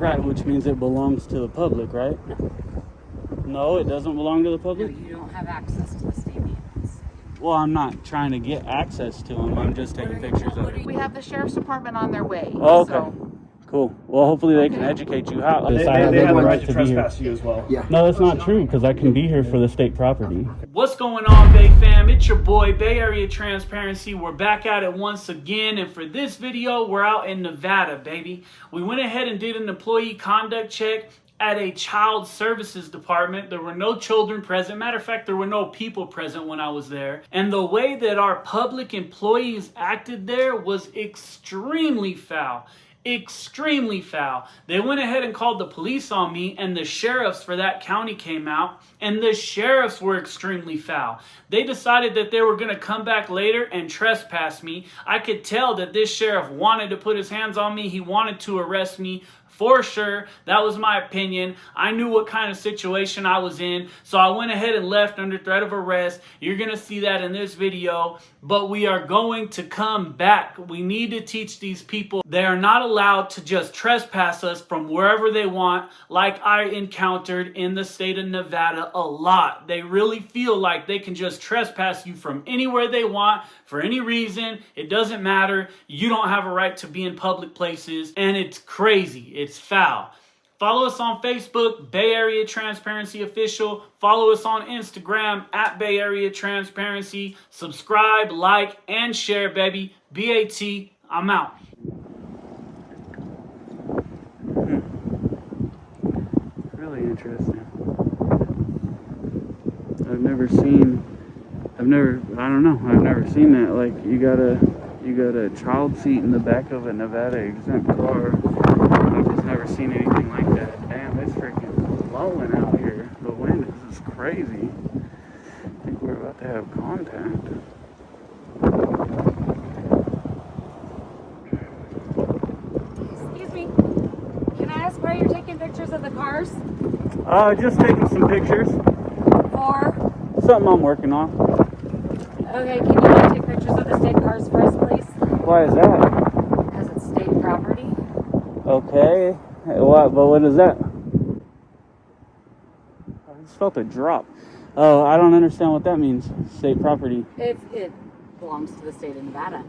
Right, which means it belongs to the public, right? No. No, it doesn't belong to the public? No, you don't have access to the state vehicles. Well, I'm not trying to get access to them. I'm just taking pictures of it. We have the sheriff's department on their way. Oh, okay. So. Cool. Well, hopefully they can educate you how. They have the right to trespass you as well. Yeah. No, that's not true because I can be here for the state property. What's going on, Bay fam? It's your boy, Bay Area Transparency. We're back at it once again, and for this video, we're out in Nevada, baby. We went ahead and did an employee conduct check at a child services department. There were no children present. Matter of fact, there were no people present when I was there. And the way that our public employees acted there was extremely foul. Extremely foul. They went ahead and called the police on me, and the sheriffs for that county came out, and the sheriffs were extremely foul. They decided that they were going to come back later and trespass me. I could tell that this sheriff wanted to put his hands on me. He wanted to arrest me. For sure, that was my opinion. I knew what kind of situation I was in, so I went ahead and left under threat of arrest. You're going to see that in this video, but we are going to come back. We need to teach these people they are not allowed to just trespass us from wherever they want, like I encountered in the state of Nevada a lot. They really feel like they can just trespass you from anywhere they want, for any reason. It doesn't matter. You don't have a right to be in public places, and it's crazy. It's foul. Follow us on Facebook, Bay Area Transparency Official. Follow us on Instagram at Bay Area Transparency. Subscribe, like, and share, baby. BAT, I'm out. Really interesting. I've never seen that. Like, you got a child seat in the back of a Nevada exempt car. I've just never seen anything like that. Damn, it's freaking blowing out here. The wind is just crazy. I think we're about to have contact. Excuse me. Can I ask why you're taking pictures of the cars? Just taking some pictures. For? Something I'm working on. Okay, can you not take pictures of the state cars for us, please? Why is that? Because it's state property. Okay. What is that? I just felt a drop. Oh, I don't understand what that means. State property. It belongs to the state of Nevada.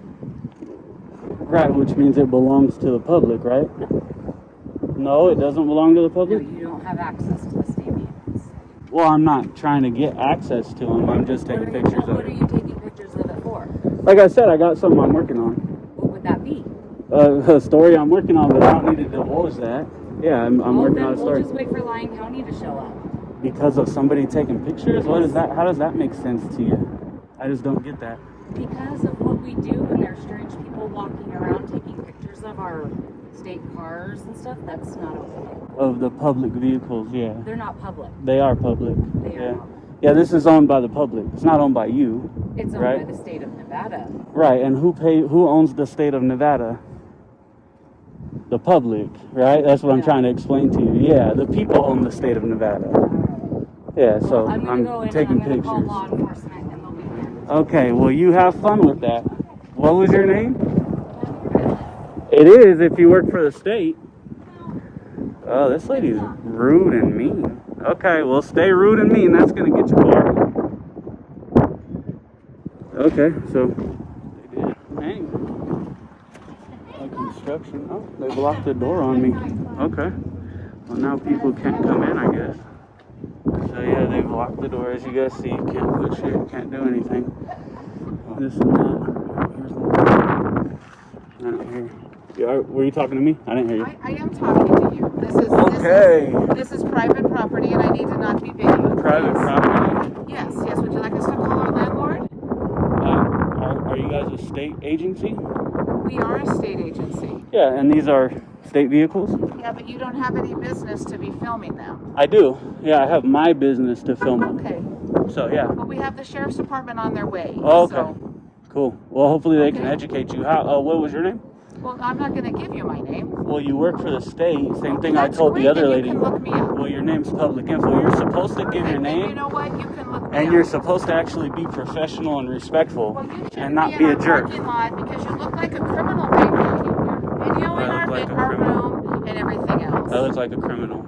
Right, which means it belongs to the public, right? No, it doesn't belong to the No, public? you don't have access to the state vehicles. Well, I'm not trying to get access to them. I'm just taking pictures of What are it. you taking pictures of it for? Like I said, I got something I'm working on. What would that be? A story I'm working on, but I don't need to divulge that. Yeah, I'm working on a We'll story. just wait for Lyon County to show up. Because of somebody taking pictures? What is that? How does that make sense to you? I just don't get that. Because of what we do, and there's strange people walking around taking pictures of our state cars and stuff, that's not okay. Of the public vehicles, yeah. They're not public. They are public. They yeah. are not. Yeah, this is owned by the public. It's not owned by you. It's owned right? by the state of Nevada. Right, and who owns the state of Nevada? The public, right? That's what I'm trying to explain to you. Yeah, the people own the state of Nevada. Yeah, so I'm gonna go in taking and I'm gonna pictures. call law enforcement and they'll be here. Okay, well, you have fun with that. What was your name? It is if you work for the state. Oh, this lady's rude and mean. Okay, well, stay rude and mean. That's going to get you far. Okay, so they did. Dang. Like construction. Oh, they blocked the door on me. Okay. Well, now people can't come in, I guess. So, yeah, they blocked the door. As you guys see, you can't put shit, can't do anything. This and that. Here's one. I don't hear. Yeah, were you talking to me? I didn't hear you. I am talking to you. This is private property, and I need to not be videoed. Private property? Yes. Would you like us to call our landlord? Are you guys a state agency? We are a state agency. Yeah, and these are state vehicles? Yeah, but you don't have any business to be filming them. I do. Yeah, I have my business to film them. Okay. So, yeah. Well, we have the sheriff's department on their way. Oh, okay. So, cool. Well, hopefully they can educate you. What was your name? well, I'm not going to give you my name. Well, you work for the state. Same thing I That's told great, the other then lady. You can look me up. Well, your name's public info. You're supposed to give your And name. you know what? You can look me And up. you're supposed to actually be professional and respectful Well, you shouldn't and not in be a our jerk. parking lot because you look like a criminal right now. You're videoing I look like a our criminal. room and everything else. offense. I look like a criminal.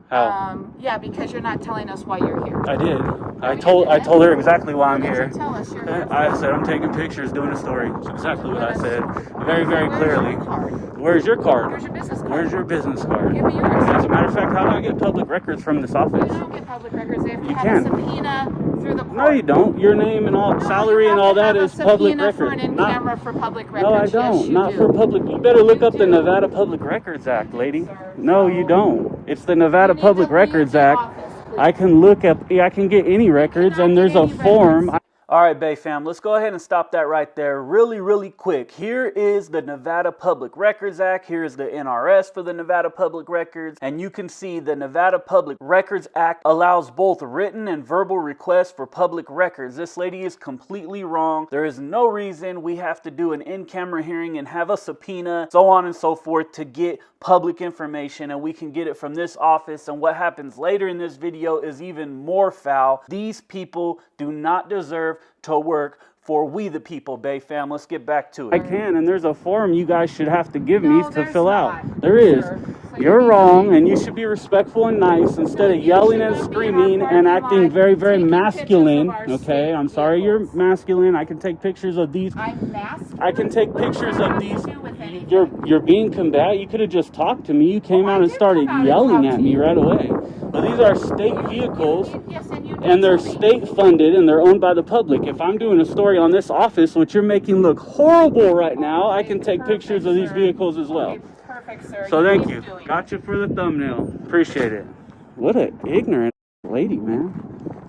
How? Yeah, because you're not telling us why you're here. I did. I told her exactly why I'm What did here. you tell us you're here I for? said I'm taking pictures, doing a story. That's exactly what I said. Very, very Where's clearly. your card? Where's your card? Where's your business card? Where's your business card? Give me yours. As a matter of fact, how do I get public records from this You office? don't get public records. They have to You have can. a subpoena through the court. No, you don't. Your name and all, No, salary you and have all to that have is a public subpoena for record. an in-camera for public records. No, I Yes, don't. you Not do. for public. You better look You up the do. Nevada Public Records Act, lady. Sir, No, so you don't. It's the Nevada you need Public to leave Records the Act. office, please. I can look up. I can get any records, cannot and there's get a any form. records. All right, Bay fam, let's go ahead and stop that right there really, really quick. Here is the Nevada Public Records Act. Here is the NRS for the Nevada Public Records. And you can see the Nevada Public Records Act allows both written and verbal requests for public records. This lady is completely wrong. There is no reason we have to do an in-camera hearing and have a subpoena, so on and so forth, to get public information, and we can get it from this office. And what happens later in this video is even more foul. These people do not deserve to work for we the people, Bay fam. Let's get back to it. I can, and there's a form you guys should have to give me No, to there's fill not, out. There is. sir. So You're you wrong, and you should be respectful and nice instead of you yelling should and not be in our screaming and parking acting lot very, very taking masculine. pictures of our Okay, state I'm sorry you're vehicles. masculine. I can take pictures of these. I'm masculine? I can take What does pictures that of have these. to do with anything? You're being combative. You could have just talked to me. You came Well, out I and did started come out and yelling talk at to me you. right away. But these are state vehicles. Yes, and you did And they're tell me. state funded and they're owned by the public. If I'm doing a story on this office, which you're making look horrible right now, I can take Perfect, pictures of these sir. vehicles as well. Okay, perfect, sir. So thank keep you. doing it. Gotcha for the thumbnail. Appreciate it. What an ignorant lady, man.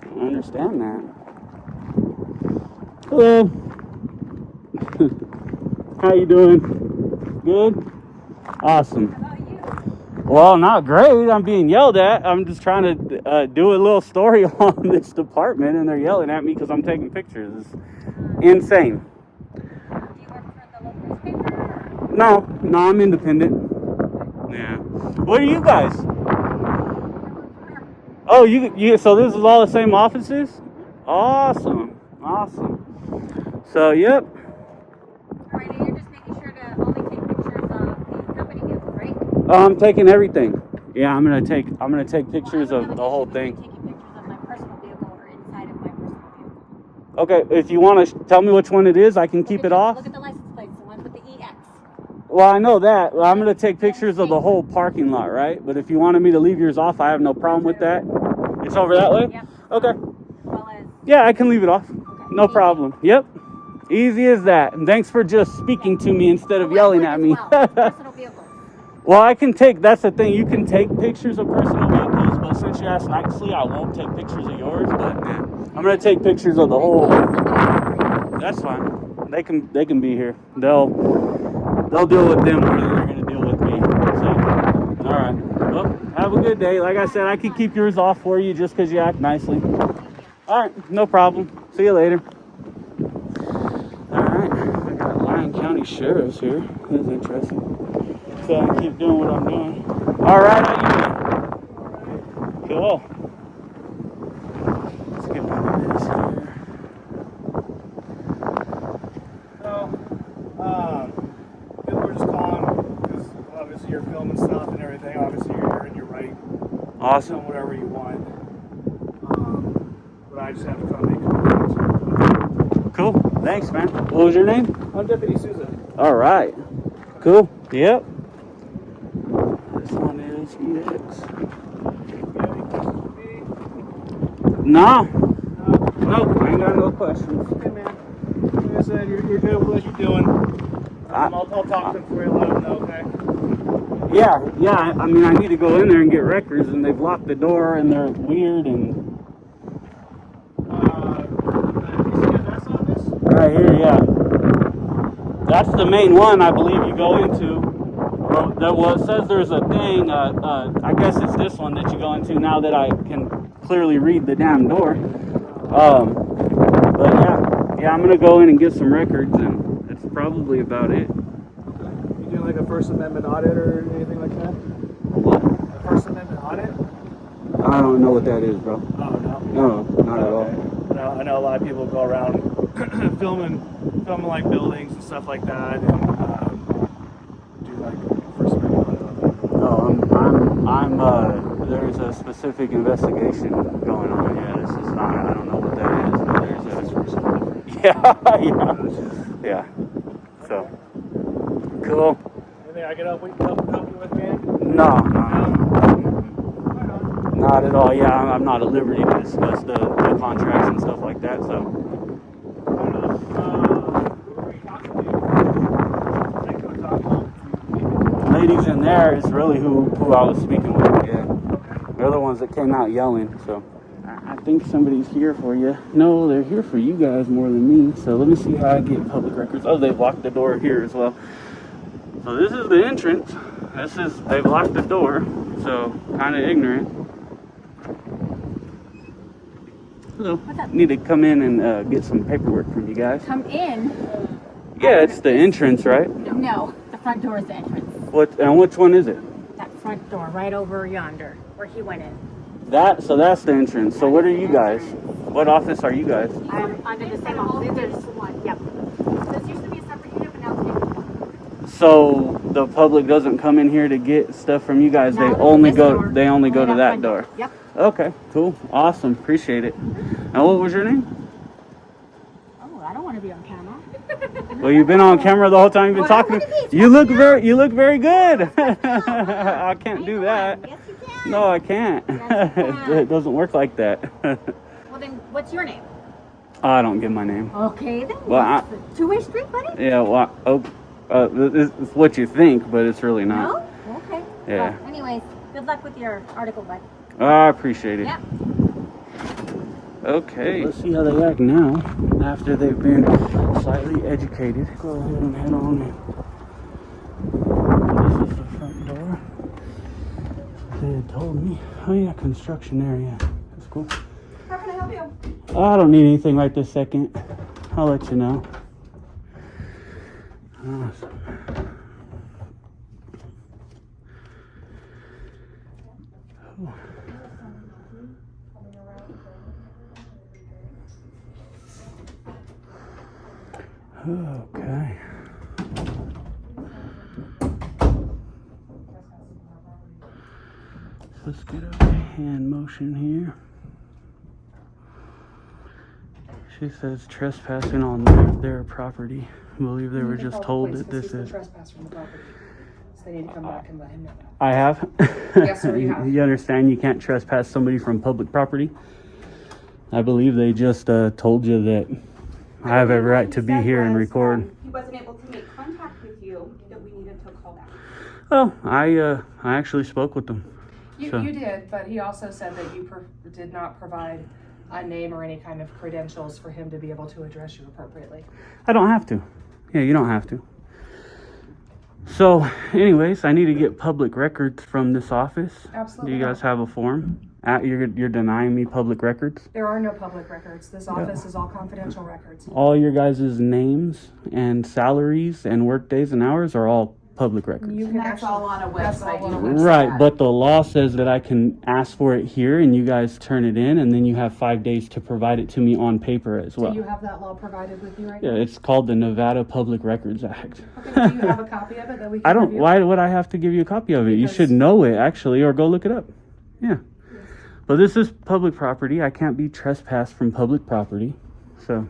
I don't understand that. Hello. How you doing? Good? Awesome. Well, not great. I'm being yelled at. I'm just trying to do a little story on this department, and they're yelling at me because I'm taking pictures. It's insane. Do you work for the local newspaper? No, I'm independent. Yeah. What are you guys? Oh, you. So this is all the same offices? Awesome. So, yep. Alright, and you're just making sure to only take pictures of the company vehicle, right? I'm taking everything. Yeah, I'm gonna take pictures of the whole thing. Taking pictures of my personal vehicle or inside of my personal vehicle. Okay, if you want to tell me which one it is, I can keep it off. Look at the license plates, the one with the EX. Well, I know that. I'm gonna take pictures of the whole parking lot, right? But if you wanted me to leave yours off, I have no problem with that. It's over that way? Yep. Okay. As well as, Yeah, I can leave it off. okay. No problem. Yep. Easy as that. And thanks for just speaking to me instead of yelling at me. Personal vehicles. Well, I can take, that's the thing, you can take pictures of personal vehicles, but since you asked nicely, I won't take pictures of yours, but yeah, I'm going to take pictures of the whole. That's fine. They can be here. They'll deal with them more than they're going to deal with me. So, all right. Well, have a good day. Like I said, I can keep yours off for you just because you act nicely. All right, no problem. See you later. All right, I got Lyon County Sheriff's here. This is interesting. So I keep doing what I'm doing. All right, how you doing? Cool. Let's get one of this here. So, we're just calling because obviously you're filming stuff and everything. Obviously you're in your right. Awesome. Film whatever you want. But I just have to come make contact. Cool. Thanks, man. What was your name? I'm Deputy Souza. All right. Cool. Yep. This one is EX. No. Nope. I ain't got no questions. Okay, man. Like I said, you're good with what you're doing. I'll talk to them for you. Let them know, okay? Yeah. I mean, I need to go in there and get records, and they've locked the door, and they're weird, and right here, yeah. That's the main one I believe you go into. Well, it says there's a thing, I guess it's this one that you go into now that I can clearly read the damn door. But yeah, I'm gonna go in and get some records, and that's probably about it. Okay. You doing like a First Amendment audit or anything like that? What? A First Amendment audit? I don't know what that is, bro. Oh, no. No, not at all. I know a lot of people go around filming like buildings and stuff like that, and do like First Amendment audit on them. No, I'm There's a specific investigation going on. Yeah, this is not, I don't know what that is, but there's a, yeah. So, cool. Anything I can help you with, man? No. Not at all. Yeah, I'm not at liberty to discuss the contracts and stuff like that, so. Who are you talking to? Ladies in there is really who I was speaking with, yeah. They're the ones that came out yelling, so. I think somebody's here for you. No, they're here for you guys more than me, so let me see how I get public records. Oh, they've locked the door here as well. So this is the entrance. They've locked the door, so kind of ignorant. Hello. Need to come in and get some paperwork from you guys. Come in? Yeah, it's the entrance, right? No, the front door is the entrance. Which one is it? That front door, right over yonder, where he went in. So that's the entrance. So what are you guys? What office are you guys? I'm under the same office. There's one. Yep. This used to be a separate unit, but now it's taken. So the public doesn't come in here to get stuff from you guys. No, They only go door. to that front door. Yep. Okay, cool. Awesome. Appreciate it. And what was your name? Oh, I don't want to be on camera. Well, you've been on camera the whole time you've been talking. You look very good. I can't do that. Yes, you can. No, I can't. Yes, you can. It doesn't work like that. Well, then, what's your name? I don't give my name. Okay, then. Well, Two-way street, buddy? Yeah, well, it's what you think, but it's really not. No? Okay. Yeah. Well, anyways, good luck with your article, bud. I appreciate it. Yeah. Okay. Let's see how they act now after they've been slightly educated. Go ahead and head on in. This is the front door. They had told me. Oh yeah, construction area. That's cool. How can I help you? I don't need anything right this second. I'll let you know. Awesome. Okay. Let's get a hand motion here. She says trespassing on their property. I believe they were just told that this is. Trespass from the property. So they need to come back and let him know that. I have. Yes, sir, you have. You understand you can't trespass somebody from public property? I believe they just told you that I have every right to be here and record. He wasn't able to make contact with you, that we needed to call back. Oh, I actually spoke with them. You did, but he also said that you did not provide a name or any kind of credentials for him to be able to address you appropriately. I don't have to. Yeah, you don't have to. So, anyways, I need to get public records from this office. Absolutely. Do you guys have a form? You're denying me public records? There are no public records. This office is all confidential records. All your guys' names and salaries and work days and hours are all public records. You can That's all on a that's website. all on a website. Right, but the law says that I can ask for it here and you guys turn it in and then you have 5 days to provide it to me on paper as well. Do you have that law provided with you right Yeah, now? it's called the Nevada Public Records Act. Okay, do you have a copy of it that we can I don't, review? why would I have to give you a copy of it? You Because- should know it actually, or go look it up. Yeah. But this is public property. I can't be trespassed from public property. So.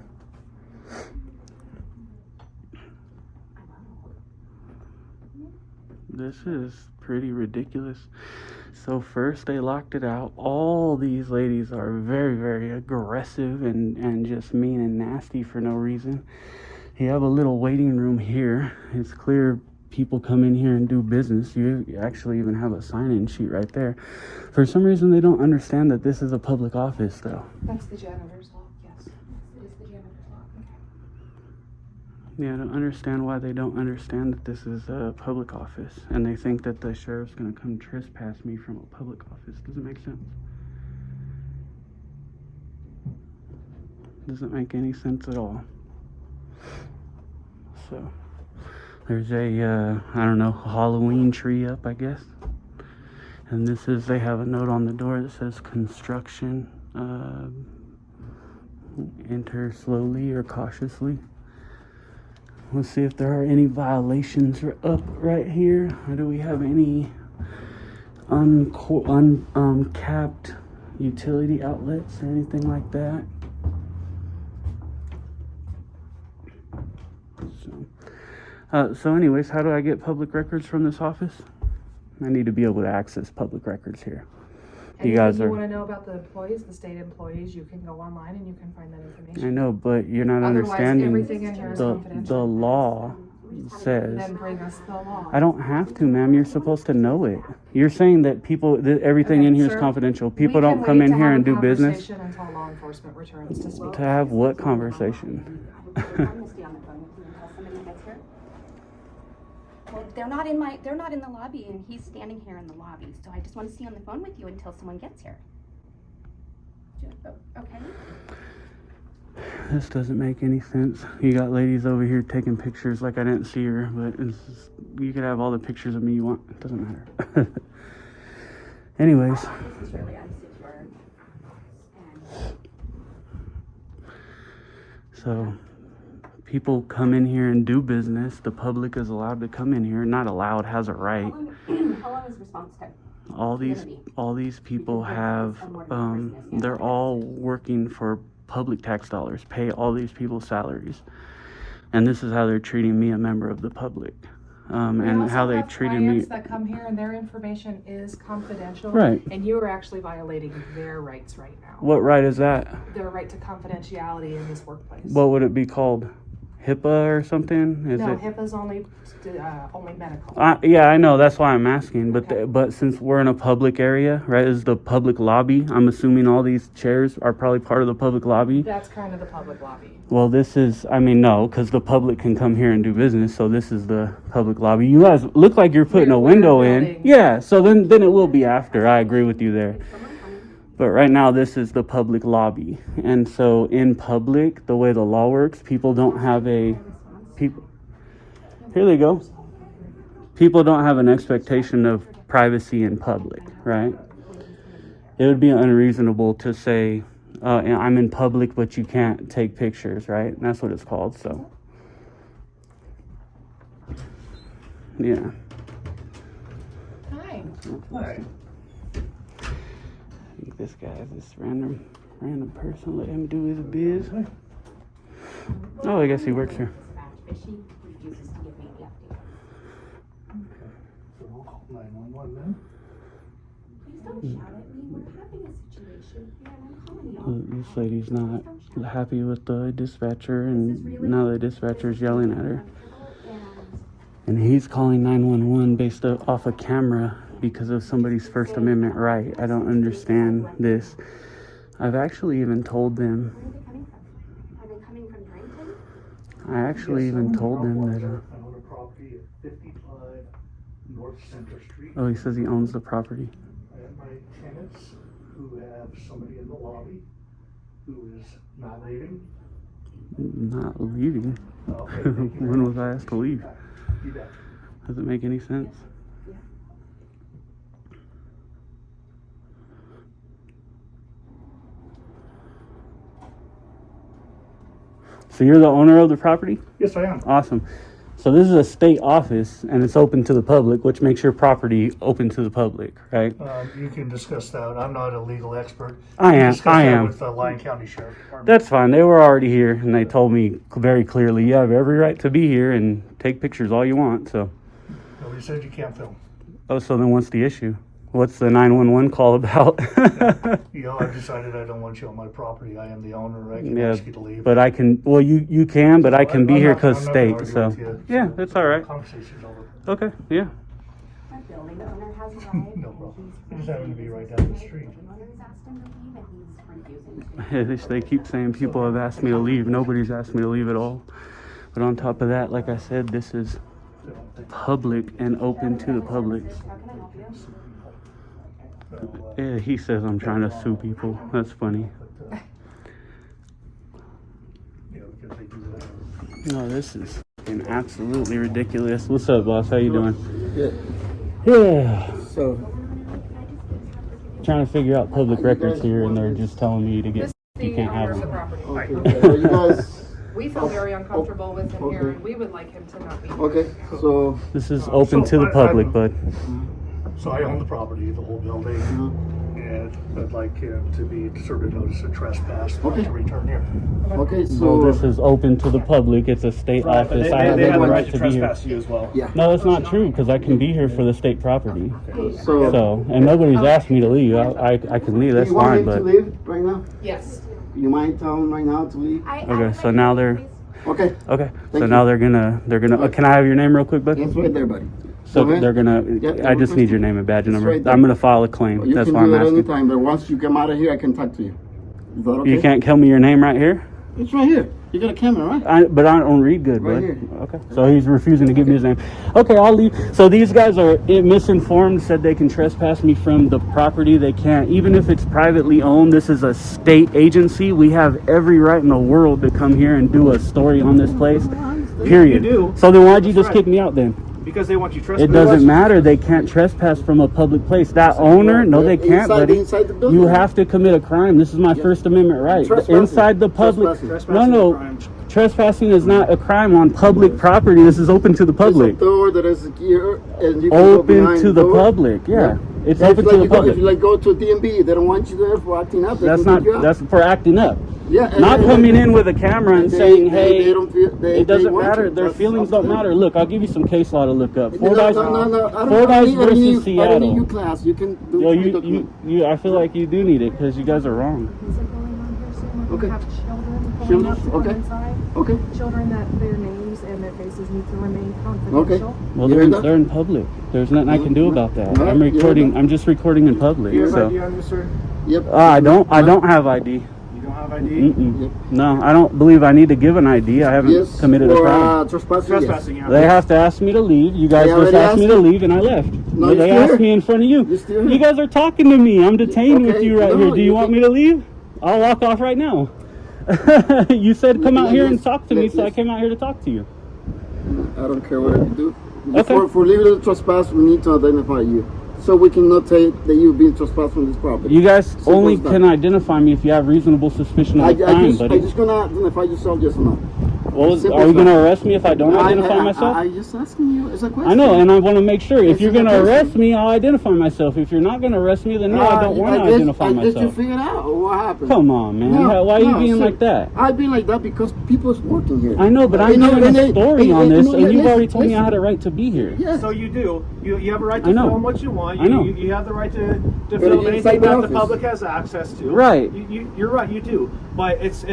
This is pretty ridiculous. So first they locked it out. All these ladies are very, very aggressive and just mean and nasty for no reason. You have a little waiting room here. It's clear people come in here and do business. You actually even have a sign-in sheet right there. For some reason, they don't understand that this is a public office, though. That's the janitor's law, yes. It is the janitor's law. Yeah, I don't understand why they don't understand that this is a public office. And they think that the sheriff's going to come trespass me from a public office. Doesn't make sense. Doesn't make any sense at all. So, there's a, I don't know, Halloween tree up, I guess. And this is, they have a note on the door that says construction, enter slowly or cautiously. Let's see if there are any violations up right here. Or do we have any uncapped utility outlets or anything like that. So anyways, how do I get public records from this office? I need to be able to access public records here. You guys Anything are. you want to know about the employees, the state employees, you can go online and you can find that information. I know, but you're not Otherwise, understanding everything in here is the confidential. law says. Then bring us the law. I don't have to, ma'am. You're supposed to know it. You're saying that everything Okay, in here is sir, confidential. We People can don't come wait in to here have and a do business. conversation until law enforcement returns to speak. To have what conversation? I'm gonna stay on the phone with you until somebody gets here. Well, they're not in the lobby, and he's standing here in the lobby, so I just want to stay on the phone with you until someone gets here. Okay? This doesn't make any sense. You got ladies over here taking pictures like I didn't see her, but you could have all the pictures of me you want. It doesn't matter. Anyways. This is really unsecure. So people come in here and do business. The public is allowed to come in here. Not allowed, has a right. How long is response time? All these people have they're all working for public tax dollars, pay all these people's salaries. And this is how they're treating me, a member of the public. And how they treated me. Clients that come here and their information is confidential. Right. And you are actually violating their rights right now. What right is that? Their right to confidentiality in this workplace. What would it be called? HIPAA or something? No, HIPAA's only medical. Yeah, I know. That's why I'm asking. But Okay. but since we're in a public area, right? This is the public lobby. I'm assuming all these chairs are probably part of the public lobby. That's kind of the public lobby. Well, this is. I mean, no, because the public can come here and do business. So this is the public lobby. You guys look like you're putting a window in. building. Yeah. So then it will be after. I agree with you there. But right now, this is the public lobby. And so in public, the way the law works, people don't have here they go. People don't have an expectation of privacy in public, right? It would be unreasonable to say, I'm in public, but you can't take pictures, right? And that's what it's called, so. Yeah. Hi. I think this guy is this random person. Let him do his biz. Oh, I guess he works here. But she refuses to give me the update. So we'll call 911 then. Please don't shout at me. We're having a situation here, and I'm calling you. This lady's not happy with the dispatcher, and now the dispatcher's yelling at her. And he's calling 911 based off a camera because of somebody's First Amendment right. I don't understand this. I've actually even told them. Where are they coming from? Are they coming from Drarington? I actually even told them that. I own a property at 55 North Center Street. Oh, he says he owns the property. I have my tenants who have somebody in the lobby who is not leaving. Not leaving. Okay, thank you very When was much. I asked to leave? You bet. Doesn't make any sense. So you're the owner of the property? Yes, I am. Awesome. So this is a state office and it's open to the public, which makes your property open to the public, right? You can discuss that. I'm not a legal expert. I You can am. discuss I that am. with the Lyon County Sheriff Department. That's fine. They were already here and they told me very clearly, you have every right to be here and take pictures all you want. So, Nobody said you can't film. oh, so then what's the issue? What's the 911 call about? You know, I've decided I don't want you on my property. I am the owner. I can Yeah, ask you to leave. but I can, well, you can, but I can be I'm here not- because I'm not state, gonna so. argue with you. Yeah, that's all right. Conversation's over. Okay, yeah. My building owner has arrived. No problem. I just happen to be right down the street. The owner's asked him to leave, and he's refusing to. They keep saying people have asked me to leave. Nobody's asked me to leave at all. But on top of that, like I said, this is public and open to the public. How can I help you? So, Yeah, he says I'm trying to sue people. That's funny. you know, because they do that. No, this is fucking absolutely ridiculous. What's up, boss? How you doing? Yeah. So, Trying to figure out public records here, and they're just telling me to get. The You can't owner have of the them. property. okay, so you guys, We feel very uncomfortable with him here, Okay. and we would like him to not be here. okay, so, This is open to the public, bud. So I own the property, the whole building, and I'd like him to be served a notice of trespass not Okay. to return here. Okay, So so this is open to the public. It's a state Right, but office. I have they have the the right right to to be here. trespass you as well. yeah. No, it's not true because I can be here for the state property. So, So, and nobody's asked me to leave. I can leave. do That's you want fine. him to But leave right now? Yes. You mind telling him right now to leave? okay. So now they're Okay, okay. So Thank now you. they're gonna. Can I have your name real quick, bud? it's right there, buddy. So Go ahead. they're gonna. Yeah, I just need your name and badge It's number. right there. I'm gonna file a claim. You That's can why I'm do it asking. anytime, but once you come out of here, I can talk to you. Is that okay? You can't tell me your name right here. It's right here. You got a camera, right? But I don't read good, Right bud. here. Okay. So he's refusing to give me his name. Okay, I'll leave. So these guys are misinformed, said they can trespass me from the property. They can't. Even if it's privately owned, this is a state agency. We have every right in the world to come here and do a story on this place. Period. You do. So then why'd you That's just right. kick me out then? Because they want you trespassing. It doesn't matter. They can't trespass from a public place. That owner, no, they can't, buddy. Inside the building. You have to commit a crime. This is my First Amendment right. Trespassing. Inside the public. Trespassing. No. Trespassing is not a crime on public property. This is open to the public. There's a door that is here, and you can go Open behind to the door. public. Yeah. It's If open like to the you go, public. if you like go to a DMV, they don't want you there for acting up. They That's can not. kick you out. That's for acting up. Yeah, and- Not and- coming in with a camera and they- saying, they "Hey, don't feel- they it doesn't want matter. you. Their That's feelings up to don't them. matter." Look, I'll give you some case law to look up. No, Fordyce I don't Fordyce need- versus I don't need Seattle. your class. You can do Yo, the document. I feel like you do need it because you guys are wrong. Okay. Have children Children, pulling up to come okay. inside. Okay. Children that their names and their faces need to remain Okay. confidential. Well, You they're, heard that? they're in public. There's nothing I can do about that. No, I'm you heard recording. that? I'm just recording in public. You have So ID on you, sir? Yep. I don't have ID. You don't have ID? Mm-mm. Yep. No, I don't believe I need to give an ID. I haven't Yes. committed a for, crime. trespassing. Trespassing, Yes. yeah. They have to ask me to leave. You guys They just already asked me asked to you. leave, and I left. No, They you're still asked here. me in front of you. You're still You here. guys are talking to me. I'm detained with Okay, you right no, here. Do you you want can- me to leave? I'll walk off right now. You said come out here and Yes, talk to me, yes, so I yes. came out here to talk to you. I don't care what you do. Okay. For legal trespass, we need to identify you, so we cannot say that you've been trespassed from this property. You guys Simple only as that. can identify me if you have reasonable suspicion of a crime, I buddy. just gonna identify yourself, yes or no. Well, simple are you as going to that. arrest me if I don't identify myself? I just asking you. It's a question. I know, and I want to make sure. If It's you're a going to question. arrest me, I'll identify myself. If you're not going to arrest me, then no, I don't want to identify I guess you myself. figured out what happened. Come on, man. Why are you being like that? I've been like that because people's working here. I know, but I'm You know, doing and a they- story on you this, know, and you've listen, already told me I listen. had a right to be here. Yes. So you do. You have a right I to know. film what you want. I know. You have the right to But film inside anything the that the office. public has access to. Right. You're right. You do. But it's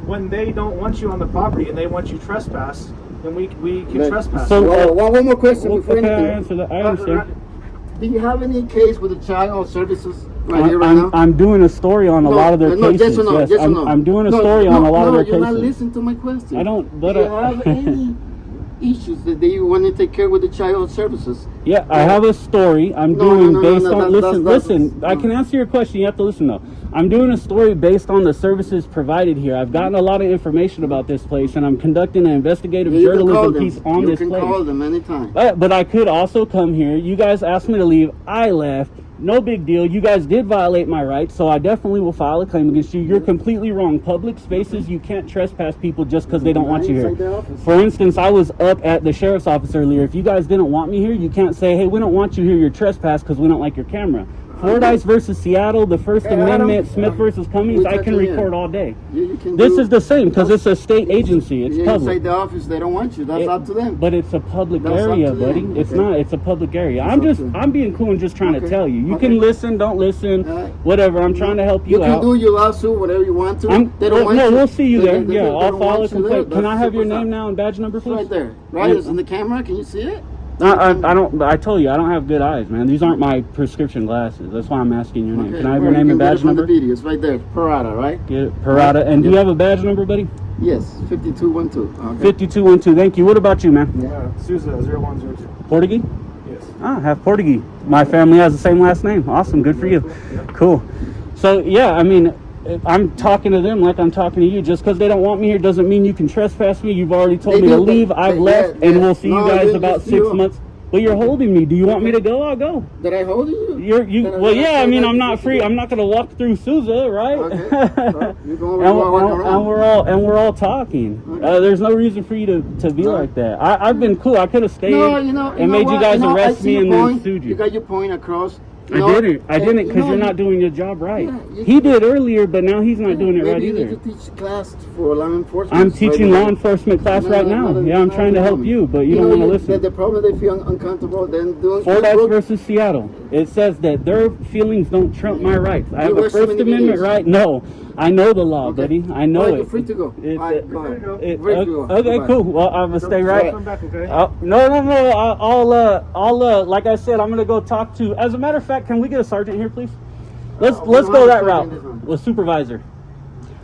when they don't want you on the property and they want you trespass, then we can But- trespass. So, one more question before okay, I anything. answer that. I understand. Do you have any case with the child services right here right now? I'm doing a story on a lot of their no, cases. yes or no, Yes, yes or no. I'm doing a No, story on a lot of their you're not cases. listening to my question. I don't, but Do you have any issues that they want to take care with the child services? Yeah, I have a story I'm No, doing no, based no, on. that's- Listen. I no. can answer your question. You have to listen though. I'm doing a story based on the services provided here. I've gotten a lot of information about this place, and I'm conducting an investigative Yeah, you can call journalism them. piece on this You place. can call them anytime. But I could also come here. You guys asked me to leave. I left. No big deal. You guys did violate my rights, so I definitely will file a claim against you. You're completely wrong. Public spaces, you can't trespass people just because they don't want you Inside here. the office. For instance, I was up at the sheriff's office earlier. If you guys didn't want me here, you can't say, hey, we don't want you here. You're trespass because we don't like your camera. Fordyce versus Seattle, the First Hey, Adam, Amendment, Smith versus Cummings, we I can touching record here. all day. You can This do- is the same because it's a state agency. It's Yeah, public. inside the office, they don't want you. That's up to them. But it's a public That's up area, to them. buddy. It's Okay. not. It's a public area. That's I'm up just. to them. I'm being cool and just trying to Okay. tell you. You Okay. can listen, don't listen, All right. whatever. I'm trying to help you You out. can do your lawsuit, whatever you want to. They don't want no, you. we'll see you They- there. they- Yeah, they I'll don't file a want you there. complaint. Can I That's have your simple name stuff. now and badge number, It's please? right there. Right? Yeah. It's in the camera. Can you see it? I don't. I told you I don't have good eyes, man. These aren't my prescription glasses. That's why I'm asking your name. Okay, Can I have well, your name you and can get it badge from number? The video. It's right there. Parada, right? Get it, Parada. And do you have a badge number, buddy? Yes, 5212. Okay. 5212. Thank you. What about you, man? Souza 0102. Portuguese? Yes. Ah, half Portuguese. My family has the same last name. Awesome. Good for you. Cool. So, yeah, I mean, I'm talking to them like I'm talking to you. Just because they don't want me here doesn't mean you can trespass me. You've already told They me to do, leave. I've left, yeah, and yeah. we'll see you No, guys you- about you- 6 months. But you're holding me. Do you want me to go? I'll go. Did I hold you? Well, yeah. I mean, I'm not free. I'm not gonna walk through Sousa, right? Okay. So you're going and we're all talking. Okay. There's no reason for you to be like that. I've been cool. I could have stayed and made you what? guys I arrest see me your and point. then sued you. You got your point across. I didn't because you're not doing your job right. Yeah, He did earlier, but now he's not doing it right Maybe you either. need to teach class for law enforcement. I'm teaching law enforcement class right now. Yeah, I'm trying to help you, but you don't want to listen. The problem, they feel uncomfortable, then doing. Ford X versus Seattle. It says that their feelings don't trump my rights. I have a First Amendment right. No, I know the law, buddy. I know it. You're free to go. Okay, cool. Well, I'm gonna stay right. Come back, okay? No. I'll like I said, I'm gonna go talk to. As a matter of fact, can we get a sergeant here, please? Let's go that route with supervisor.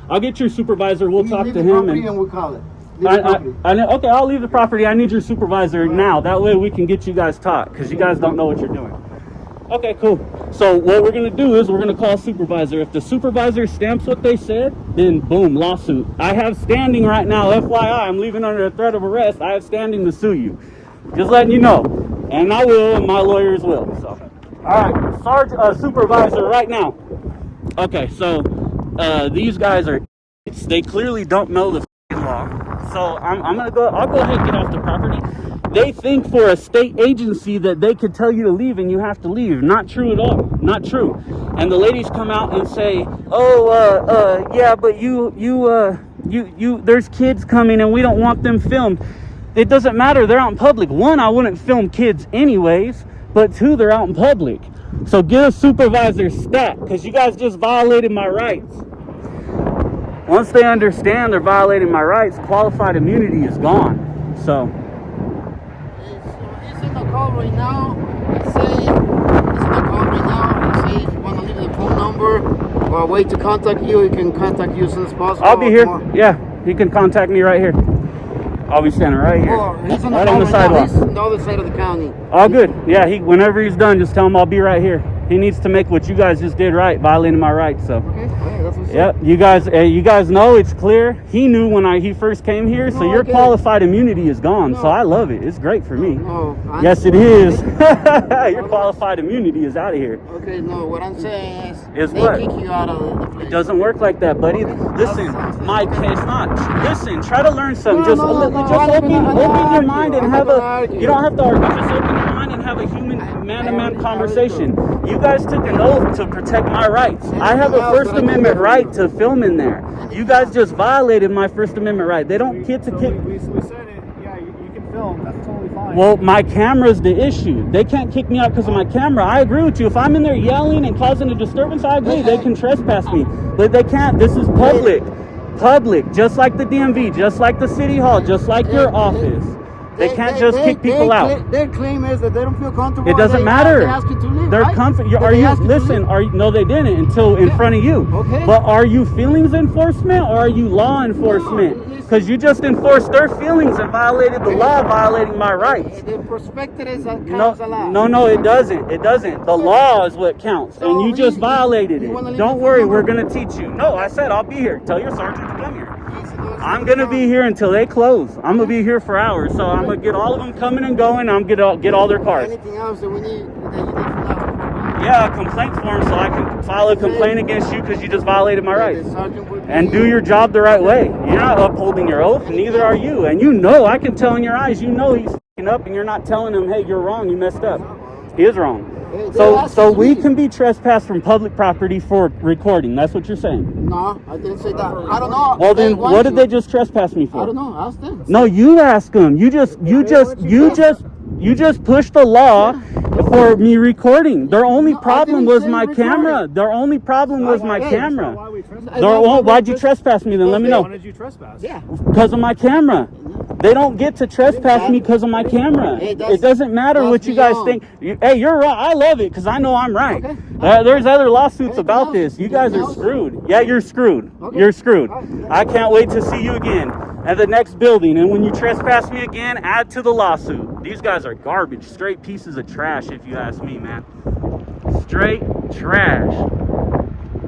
I'll get your supervisor. We'll talk to him and we'll call it. Okay, I'll leave the property. I need your supervisor now. That way we can get you guys taught because you guys don't know what you're doing. Okay, cool. So what we're gonna do is we're gonna call a supervisor. If the supervisor stamps what they said, then boom, lawsuit. I have standing right now, FYI, I'm leaving under a threat of arrest. I have standing to sue you. Just letting you know. And I will, and my lawyers will. So, all right, supervisor right now. Okay, so these guys they clearly don't know the law. So I'll go ahead and get off the property. They think for a state agency that they could tell you to leave and you have to leave. Not true at all. Not true. And the ladies come out and say, yeah, but you there's kids coming and we don't want them filmed. It doesn't matter. They're out in public. One, I wouldn't film kids anyways, but two, they're out in public. So get a supervisor stat because you guys just violated my rights. Once they understand they're violating my rights, qualified immunity is gone. So. It's in the call right now. It's in the call right now. Say if you want to leave the phone number or a way to contact you, you can contact you as soon as possible. I'll be here. Yeah, he can contact me right here. I'll be standing right here. He's on the right on the sidewalk. He's on the other side of the county. All good. Yeah, whenever he's done, just tell him I'll be right here. He needs to make what you guys just did right, violating my rights. So. Okay. That's what's Yep. You guys know it's clear. He knew when he first came here. So your qualified immunity is gone. So I love it. It's great for me. Yes, it is. Your qualified immunity is out of here. Okay. No, what I'm saying is they what? Kick you out of the place. It doesn't work like that, buddy. Listen, my case not. Listen, try to learn something. Just open your mind and have a. You don't have to argue. Just open your mind and have a human man-to-man conversation. You guys took an oath to protect my rights. I have a First Amendment right to film in there. You guys just violated my First Amendment right. They don't get to kick. We said it. Yeah, you can film. That's totally fine. Well, my camera's the issue. They can't kick me out because of my camera. I agree with you. If I'm in there yelling and causing a disturbance, I agree. They can trespass me. But they can't. This is public. Public. Just like the DMV. Just like the City Hall. Just like your office. They can't just kick people out. Their claim is that they don't feel comfortable. It doesn't matter. They ask you to leave, They're right? comfort. Listen. No, they didn't until in front of you. Okay. But are you feelings enforcement or are you law enforcement? Because you just enforced their feelings and violated the law, violating my rights. The prospectus is counts a lot. No, it doesn't. It doesn't. The law is what counts, and you just violated it. Don't worry, we're gonna teach you. No, I said I'll be here. Tell your sergeant to come here. I'm gonna be here until they close. I'm gonna be here for hours, so I'm gonna get all of them coming and going. I'm gonna get all their cars. Anything else that we need that you need from us? Yeah, a complaint form so I can file a complaint against you because you just violated my rights. And do your job the right way. You're not upholding your oath, neither are you. And you know, I can tell in your eyes, you know he's f***ing up and you're not telling him, hey, you're wrong, you messed up. He is wrong. So we can be trespassed from public property for recording. That's what you're saying? No, I didn't say that. I don't know. Well then, what did they just trespass me for? I don't know. Ask them. No, you ask them. You just pushed the law for me recording. Their only problem was my camera. Their only problem was my camera. Why'd you trespass me then? Let me know. Why did you trespass? Yeah. Because of my camera. They don't get to trespass me because of my camera. It doesn't matter what you guys think. Hey, you're right. I love it because I know I'm right. There's other lawsuits about this. You guys are screwed. Yeah, you're screwed. You're screwed. I can't wait to see you again at the next building. And when you trespass me again, add to the lawsuit. These guys are garbage. Straight pieces of trash, if you ask me, man. Straight trash.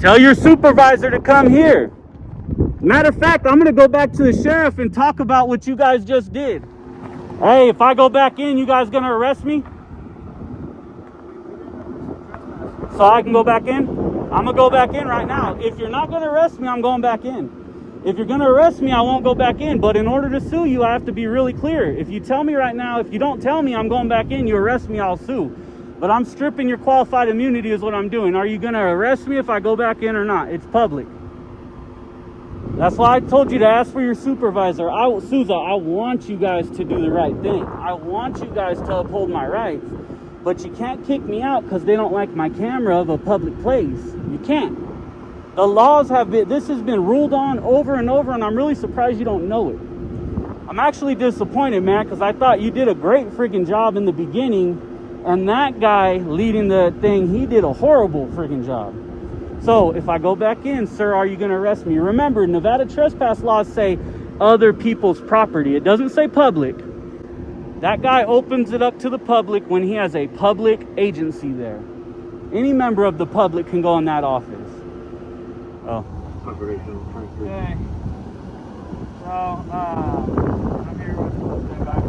Tell your supervisor to come here. Matter of fact, I'm going to go back to the sheriff and talk about what you guys just did. Hey, if I go back in, you guys gonna arrest me? So I can go back in? I'm gonna go back in right now. If you're not gonna arrest me, I'm going back in. If you're gonna arrest me, I won't go back in. But in order to sue you, I have to be really clear. If you tell me right now, if you don't tell me I'm going back in, you arrest me, I'll sue. But I'm stripping your qualified immunity is what I'm doing. Are you gonna arrest me if I go back in or not? It's public. That's why I told you to ask for your supervisor. Souza, I want you guys to do the right thing. I want you guys to uphold my rights. But you can't kick me out because they don't like my camera of a public place. You can't. The laws have been, this has been ruled on over and over, and I'm really surprised you don't know it. I'm actually disappointed, man, because I thought you did a great freaking job in the beginning, and that guy leading the thing, he did a horrible freaking job. So if I go back in, sir, are you going to arrest me? Remember, Nevada trespass laws say other people's property. It doesn't say public. That guy opens it up to the public when he has a public agency there. Any member of the public can go in that office. Oh. Hey. So, I'm here with the guy.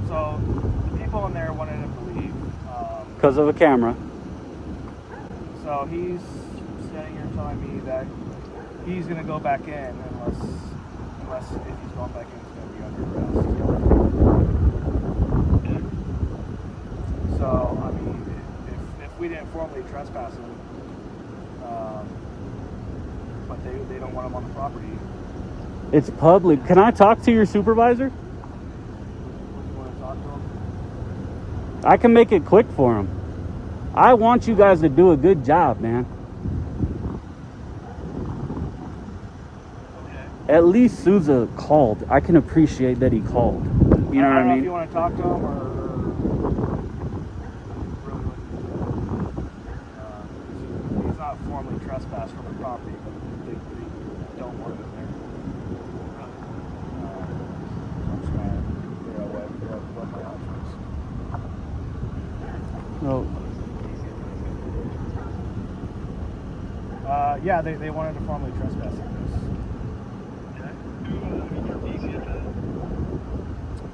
So, the people in there wanted to leave. Because of a camera. So, he's standing here telling me that he's going to go back in unless if he's going back in, he's going to be under arrest. So, I mean, if we didn't formally trespass him, but they don't want him on the property. It's public. Can I talk to your supervisor? You want to talk to him? I can make it quick for him. I want you guys to do a good job, man. Okay. At least Souza called. I can appreciate that he called. You know what I don't know mean? if you want to talk to him or he's not formally trespassed from the property, but they don't want him there. I'm just trying to figure out what my options. No. Yeah, they wanted to formally trespass him.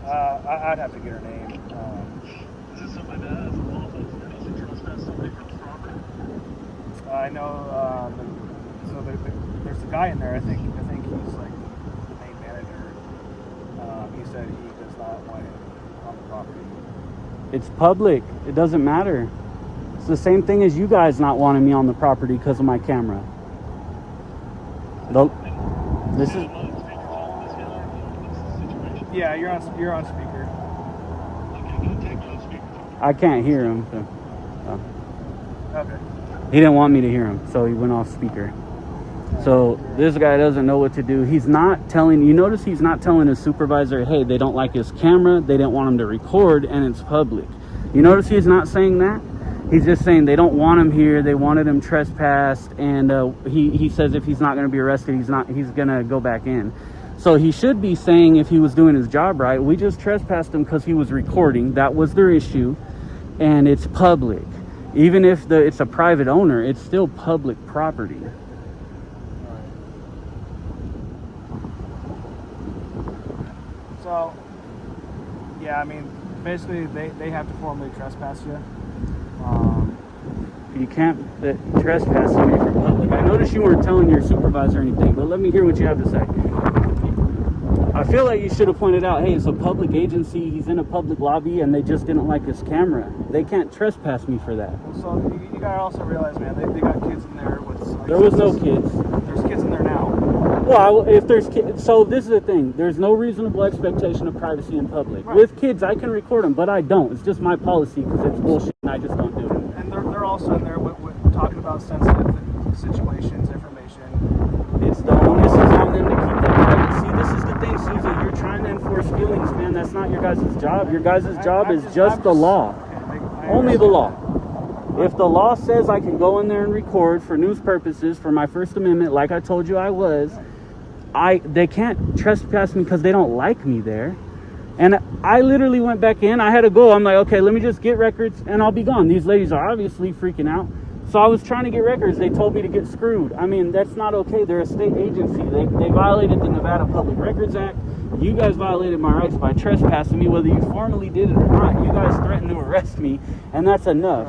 I'd have to get her name. Is this somebody that has a law that does trespass somebody from the property? I know. There's a guy in there. I think he's like the main manager. He said he does not want him on the property. It's public. It doesn't matter. It's the same thing as you guys not wanting me on the property because of my camera. This is. Yeah, you're on speaker. I can't hear him. So. Okay. He didn't want me to hear him, so he went off speaker. So this guy doesn't know what to do. He's not telling, you notice he's not telling his supervisor, hey, they don't like his camera, they didn't want him to record, and it's public. You notice he's not saying that? He's just saying they don't want him here, they wanted him trespassed, and he says if he's not going to be arrested, he's going to go back in. So he should be saying, if he was doing his job right, we just trespassed him because he was recording. That was their issue, and it's public. Even if it's a private owner, it's still public property. So, yeah, I mean, basically they have to formally trespass you. You can't trespass me for public. I noticed you weren't telling your supervisor anything, but let me hear what you have to say. I feel like you should have pointed out, hey, it's a public agency, he's in a public lobby, and they just didn't like his camera. They can't trespass me for that. So you gotta also realize, man, they got kids in there with. Like, there was no kids. There's kids in there now. Well, if there's kids, so this is the thing. There's no reasonable expectation of privacy in public. Right. With kids, I can record them, but I don't. It's just my policy because it's bullshit, and I just don't do it. And they're also in there with talking about sensitive situations, information. It's the onus is on them to keep that private. See, this is the thing, Susan. You're trying to enforce feelings, man. That's not your guys' job. Your guys' job is just the law. Only the law. If the law says I can go in there and record for news purposes for my First Amendment, like I told you I was, they can't trespass me because they don't like me there. And I literally went back in. I had to go. I'm like, okay, let me just get records and I'll be gone. These ladies are obviously freaking out. So I was trying to get records. They told me to get screwed. I mean, that's not okay. They're a state agency. They violated the Nevada Public Records Act. You guys violated my rights by trespassing me, whether you formally did it or not. You guys threatened to arrest me, and that's enough.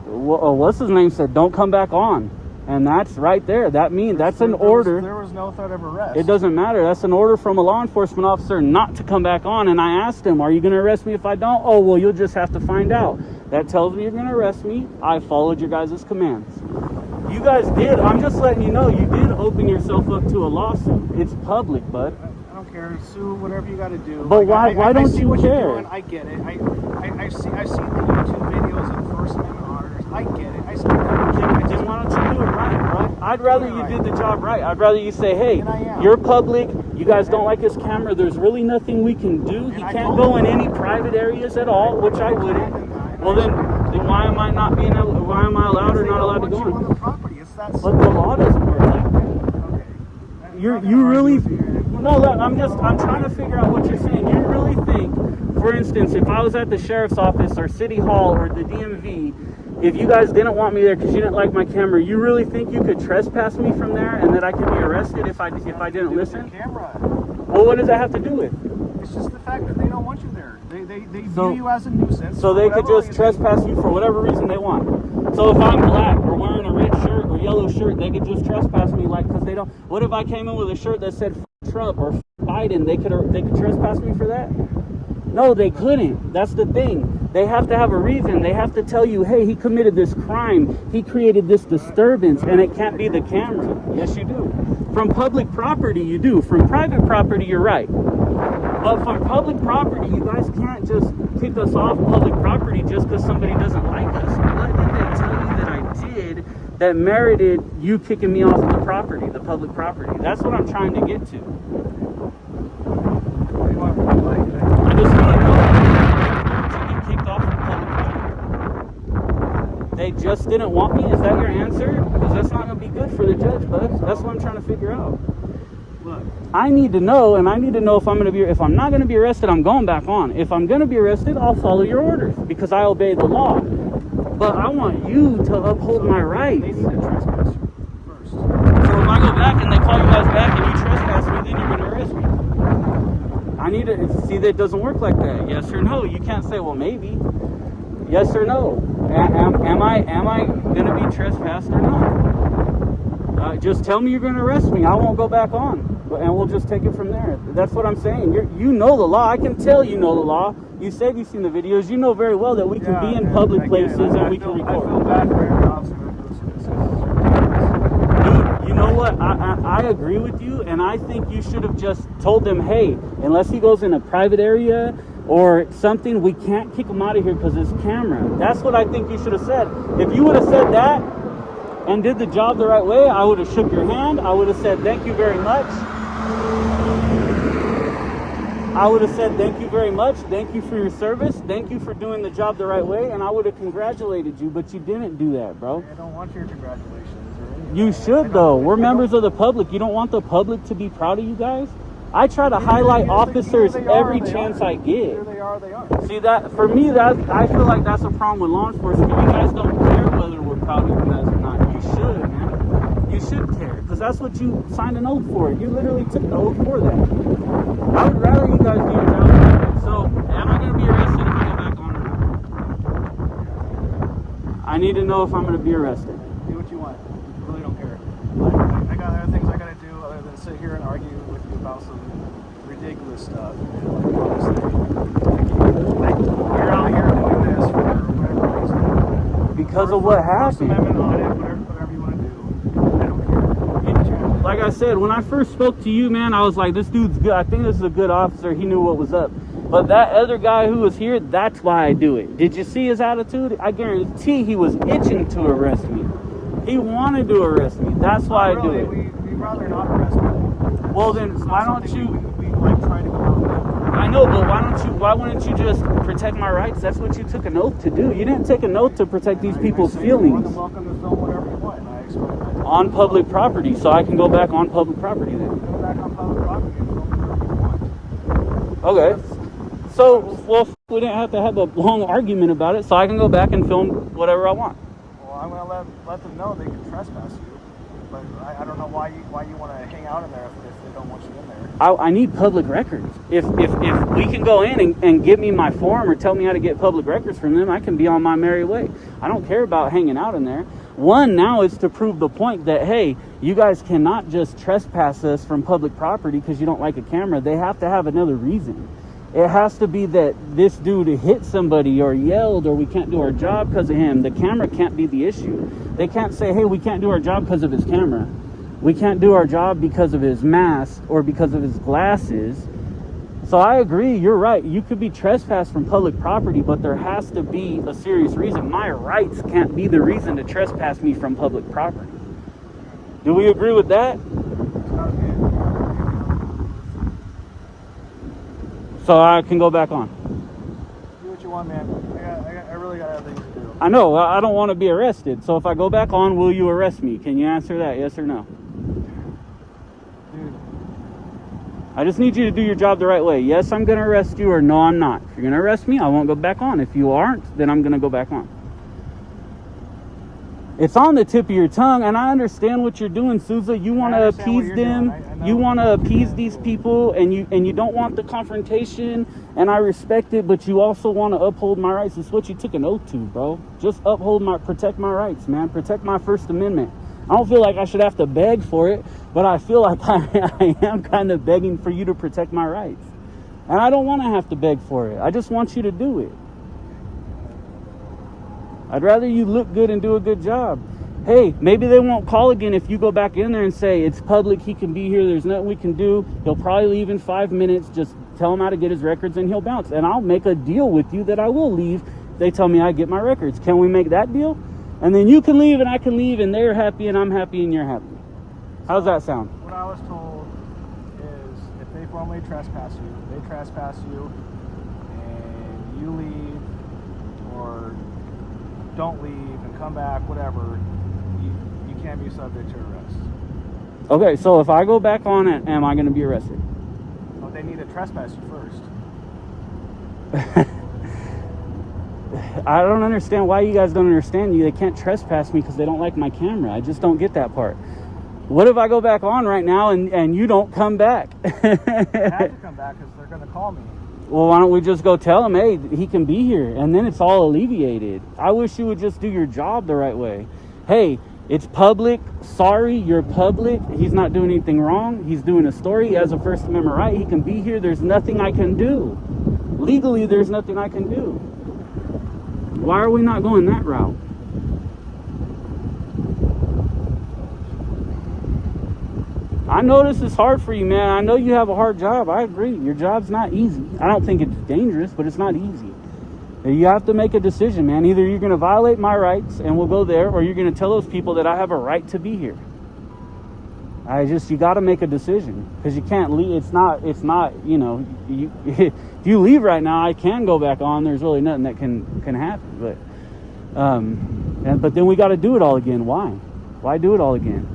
What's his name said, don't come back on. And that's right there. That means that's an order. There was no threat of arrest. It doesn't matter. That's an order from a law enforcement officer not to come back on. And I asked him, are you going to arrest me if I don't? Oh, well, you'll just have to find out. That tells me you're going to arrest me. I followed your guys' commands. You guys did. I'm just letting you know, you did open yourself up to a lawsuit. It's public, bud. I don't care. Sue whatever you got to do. But why don't see you what care? You're doing. I get it. I've seen the YouTube videos of First Amendment auditors. I get it. I speak everything. Then why don't you do it right? I'd rather you did the job right. I'd rather you say, hey, you're public. You guys don't like his camera. There's really nothing we can do. He can't go in any private areas at all, which I wouldn't. Well, then why am I not being able? Why am I allowed or not allowed to go in? But the law doesn't work like that. You really? No, I'm trying to figure out what you're saying. You really think, for instance, if I was at the sheriff's office or city hall or the DMV, if you guys didn't want me there because you didn't like my camera, you really think you could trespass me from there and that I could be arrested if I didn't listen? Well, what does that have to do with? It's just the fact that they don't want you there. They view you as a nuisance. So they could just trespass you for whatever reason they want. So if I'm black or wearing a red shirt or yellow shirt, they could just trespass me because they don't. What if I came in with a shirt that said Trump or Biden? They could trespass me for that? No, they couldn't. That's the thing. They have to have a reason. They have to tell you, hey, he committed this crime. He created this disturbance, and it can't be the camera. Yes, you do. From public property, you do. From private property, you're right. But from public property, you guys can't just kick us off public property just because somebody doesn't like us. What did they tell you that I did that merited you kicking me off the property, the public property? That's what I'm trying to get to. I just want to know to get kicked off the public property. They just didn't want me? Is that your answer? Because that's not going to be good for the judge, bud. That's what I'm trying to figure out. Look, I need to know, and I need to know if if I'm not going to be arrested, I'm going back on. If I'm going to be arrested, I'll follow your orders because I obey the law. But I want you to uphold my rights. They need to trespass you first. So if I go back and they call you guys back and you trespass me, then you're going to arrest me. I need to see that it doesn't work like that. Yes or no? You can't say, well, maybe. Yes or no? Am I going to be trespassed or not? Just tell me you're going to arrest me. I won't go back on. And we'll just take it from there. That's what I'm saying. You know the law. I can tell you know the law. You said you've seen the videos. You know very well that we can be in public places and we can record. I feel bad for every officer that Dude, you know what? I agree with you, and I think you should have just told them, hey, unless he goes in a private area or something, we can't kick him out of here because his camera. That's what I think you should have said. If you would have said that and did the job the right way, I would have shook your hand. I would have said thank you very much. I would have said thank you very much. Thank you for your service. Thank you for doing the job the right way. And I would have congratulated you, but you didn't do that, bro. I don't want your congratulations. You should, though. We're members of the public. You don't want the public to be proud of you guys? I try to highlight officers every chance I get. Either they are or they aren't. See, that for me, I feel like that's a problem with law enforcement. You guys don't care whether we're proud of you guys or not. You should, man. You should care, because that's what you signed an oath for. You literally took an oath for that. I would rather you guys do your job. So, am I going to be arrested if I go back on or not? I need to know if I'm going to be arrested. Do what you want. I really don't care. I got other things I got to do other than sit here and argue with you about some ridiculous stuff. You're out here doing this for whatever reason. Because of what happened. Whatever you want to do. I don't care. Like I said, when I first spoke to you, man, I was like, this dude's good. I think this is a good officer. He knew what was up. But that other guy who was here, that's why I do it. Did you see his attitude? I guarantee he was itching to arrest me. He wanted to arrest me. That's why I do it. We'd rather not arrest people. Well, then why don't you... We like try to go out. I know, but why wouldn't you just protect my rights? That's what you took an oath to do. You didn't take an oath to protect these people's feelings. You're welcome to film whatever you want. And I explained that. On public property, so I can go back on public property then. Go back on public property and film whatever you want. Okay. So, well, we didn't have to have a long argument about it, so I can go back and film whatever I want. Well, I'm going to let them know they can trespass you. But I don't know why you want to hang out in there if they don't want you in there. I need public records. If we can go in and give me my form or tell me how to get public records from them, I can be on my merry way. I don't care about hanging out in there. One, now is to prove the point that, hey, you guys cannot just trespass us from public property because you don't like a camera. They have to have another reason. It has to be that this dude hit somebody or yelled or we can't do our job because of him. The camera can't be the issue. They can't say, hey, we can't do our job because of his camera. We can't do our job because of his mask or because of his glasses. So I agree, you're right. You could be trespassed from public property, but there has to be a serious reason. My rights can't be the reason to trespass me from public property. Do we agree with that? So I can go back on. Do what you want, man. I really got other things to do. I know, I don't want to be arrested. So if I go back on, will you arrest me? Can you answer that, yes or no? Dude. I just need you to do your job the right way. Yes, I'm going to arrest you, or no, I'm not. If you're going to arrest me, I won't go back on. If you aren't, then I'm going to go back on. It's on the tip of your tongue, and I understand what you're doing, Souza. You want to appease them. You want to appease these people, and you don't want the confrontation, and I respect it, but you also want to uphold my rights. It's what you took an oath to, bro. Just protect my rights, man. Protect my First Amendment. I don't feel like I should have to beg for it, but I feel like I am kind of begging for you to protect my rights. And I don't want to have to beg for it. I just want you to do it. I'd rather you look good and do a good job. Hey, maybe they won't call again if you go back in there and say, it's public, he can be here, there's nothing we can do. He'll probably leave in 5 minutes. Just tell him how to get his records and he'll bounce. And I'll make a deal with you that I will leave. They tell me I get my records. Can we make that deal? And then you can leave and I can leave and they're happy and I'm happy and you're happy. How's that sound? What I was told is if they formally trespass you and you leave or don't leave and come back, whatever, you can't be subject to arrest. Okay, so if I go back on it, am I going to be arrested? Well, they need to trespass you first. I don't understand why you guys don't understand. They can't trespass me because they don't like my camera. I just don't get that part. What if I go back on right now and you don't come back? They have to come back because they're going to call me. Well, why don't we just go tell him, hey, he can be here, and then it's all alleviated. I wish you would just do your job the right way. Hey, it's public. Sorry, you're public. He's not doing anything wrong. He's doing a story. He has a First Amendment right. He can be here. There's nothing I can do. Legally, there's nothing I can do. Why are we not going that route? I know this is hard for you, man. I know you have a hard job. I agree. Your job's not easy. I don't think it's dangerous, but it's not easy. You have to make a decision, man. Either you're going to violate my rights and we'll go there, or you're going to tell those people that I have a right to be here. You got to make a decision because you can't leave. It's not, if you leave right now, I can go back on. There's really nothing that can happen. But then we got to do it all again. Why? Why do it all again?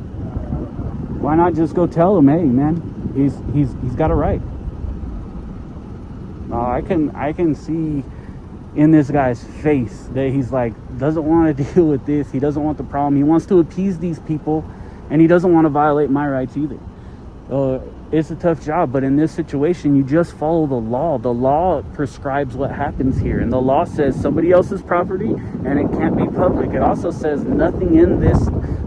Why not just go tell him, hey, man, he's got a right. I can see in this guy's face that he's like, doesn't want to deal with this. He doesn't want the problem. He wants to appease these people, and he doesn't want to violate my rights either. It's a tough job, but in this situation, you just follow the law. The law prescribes what happens here, and the law says somebody else's property, and it can't be public. It also says nothing in this,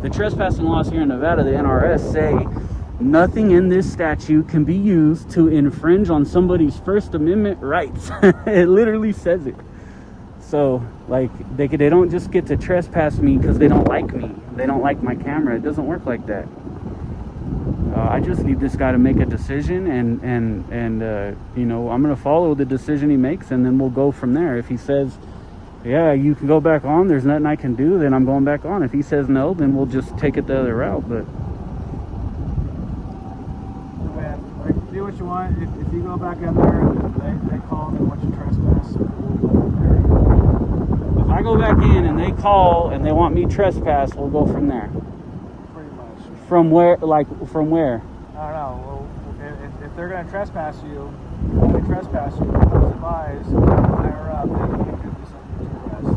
the trespassing laws here in Nevada, the NRS, say nothing in this statute can be used to infringe on somebody's First Amendment rights. It literally says it. So, like, they don't just get to trespass me because they don't like me. They don't like my camera. It doesn't work like that. I just need this guy to make a decision, and I'm going to follow the decision he makes, and then we'll go from there. If he says, yeah, you can go back on, there's nothing I can do, then I'm going back on. If he says no, then we'll just take it the other route. But do what you want. If you go back in there and they call and they want you to trespass, we'll go from there. If I go back in and they call and they want me trespass, we'll go from there. Pretty much. From where? Like, from where? I don't know. Well, if they're going to trespass you, when they trespass you, I was advised higher up that you can do something to arrest.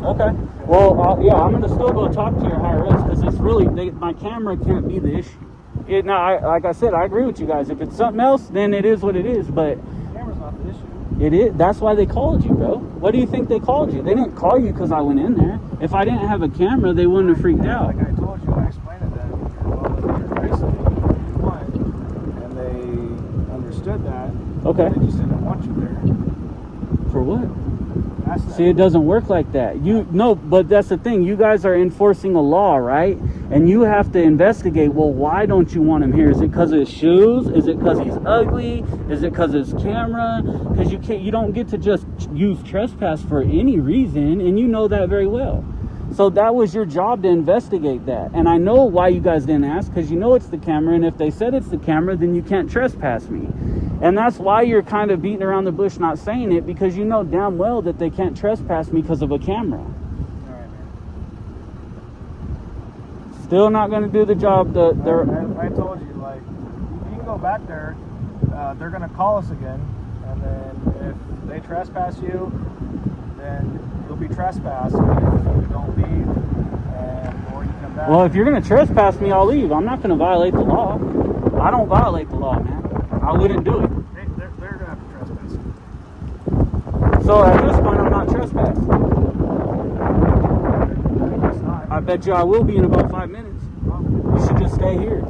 Okay. Well, yeah, I'm gonna still go talk to your higher ups because it's really my camera can't be the issue. Like I said, I agree with you guys. If it's something else, then it is what it is. But The camera's not the issue. it is. That's why they called you, bro. What do you think they called you? They didn't call you because I went in there. If I didn't have a camera, they wouldn't have freaked out. Like I told you, I explained it that you're well within your rights to do what you want, and they understood that. Okay. They just didn't want you there. For what? That's that. See, it doesn't work like that. But that's the thing. You guys are enforcing a law, right? And you have to investigate. Well, why don't you want him here? Is it because of his shoes? Is it because he's ugly? Is it because of his camera? Because you don't get to just use trespass for any reason, and you know that very well. So that was your job to investigate that. And I know why you guys didn't ask, because you know it's the camera, and if they said it's the camera, then you can't trespass me. And that's why you're kind of beating around the bush not saying it, because you know damn well that they can't trespass me because of a camera. All right, man. Still not going to do the job that they're... I told you, like, you can go back there. They're going to call us again, and then if they trespass you, then you'll be trespassed. If you don't leave, or you come back. Well, if you're going to trespass me, I'll leave. I'm not going to violate the law. I don't violate the law, man. I wouldn't do it. They're going to have to trespass you. So at this point, I'm not trespassing. It's not. I bet you I will be in about 5 minutes. You should just stay here.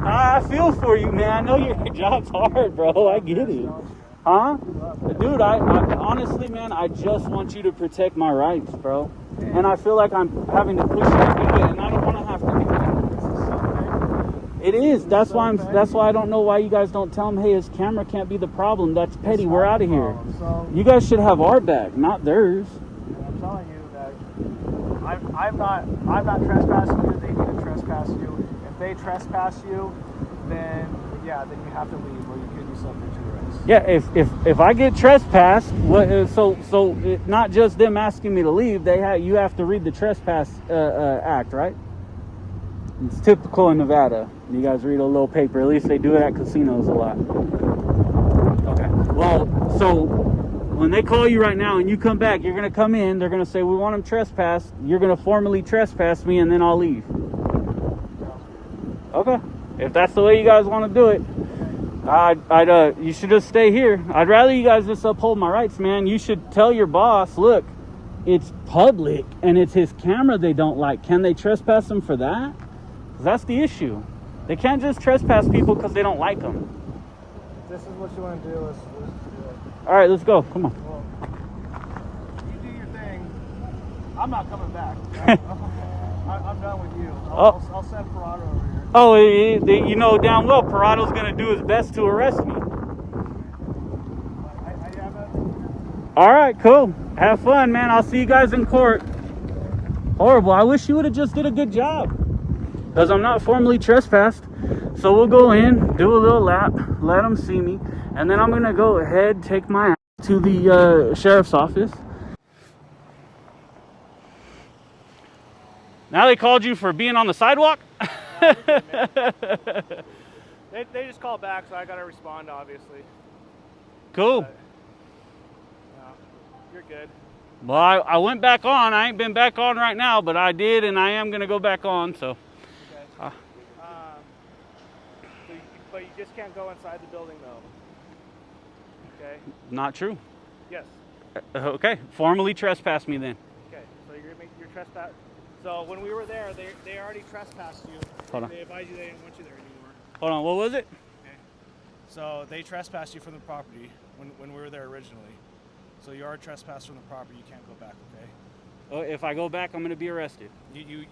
I feel for you, man. I know your job's hard, bro. I get it. Huh? Dude, I honestly, man, I just want you to protect my rights, bro. And I feel like I'm having to push you to do it, and I don't want to have to do it. It is. That's why I don't know why you guys don't tell him, hey, his camera can't be the problem. That's petty. We're out of here. So, You guys should have our back, not theirs. I'm telling you that I'm not trespassing you. They need to trespass you. If they trespass you, then you have to leave, or you could be subject to arrest. Yeah, if I get trespassed, so not just them asking me to leave. You have to read the trespass act, right? It's typical in Nevada. You guys read a little paper. At least they do it at casinos a lot. Okay. Well, so when they call you right now and you come back, you're going to come in. They're going to say, we want him trespassed. You're going to formally trespass me, and then I'll leave. Okay. If that's the way you guys want to do it, you should just stay here. I'd rather you guys just uphold my rights, man. You should tell your boss, look, it's public and it's his camera they don't like. Can they trespass him for that? 'Cause that's the issue. They can't just trespass people because they don't like them. This is what you want to do. Let's do it. All right, let's go. Come on. Well, you do your thing. I'm not coming back. I'm done with you. I'll send Parado over here. Oh, you know damn well Parado's going to do his best to arrest me. All right, cool. Have fun, man. I'll see you guys in court. Horrible. I wish you would have just did a good job. Because I'm not formally trespassed. So we'll go in, do a little lap, let them see me. And then I'm going to go ahead, take my ass to the sheriff's office. Now they called you for being on the sidewalk? They just called back, so I got to respond, obviously. Cool. No, you're good. Well, I went back on. I ain't been back on right now, but I did, and I am going to go back on, so. Okay. But you just can't go inside the building, though. Okay? Not true. Yes. Okay. Formally trespass me then. Okay. So you're trespass. So when we were there, they already trespassed you. Hold on. They advised you they didn't want you there anymore. Hold on. What was it? Okay. So they trespassed you from the property when we were there originally. So you are trespassed from the property. You can't go back. Okay. Oh, if I go back, I'm going to be arrested.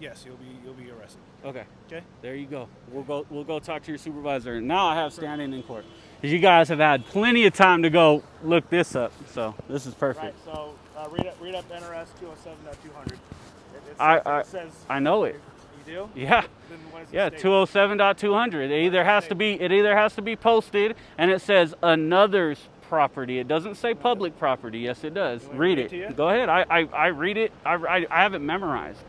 Yes, you'll be arrested. Okay. Okay. There you go. We'll go talk to your supervisor. Now I have standing in court. Because you guys have had plenty of time to go look this up. So this is perfect. Right. So read up NRS 207.200. It says. I know it. You do? Yeah. Then what is it Yeah, state? 207.200. It either has to be posted, and it says another's property. It doesn't say public property. Yes, it does. Read it. Go ahead. I read it. I have it memorized.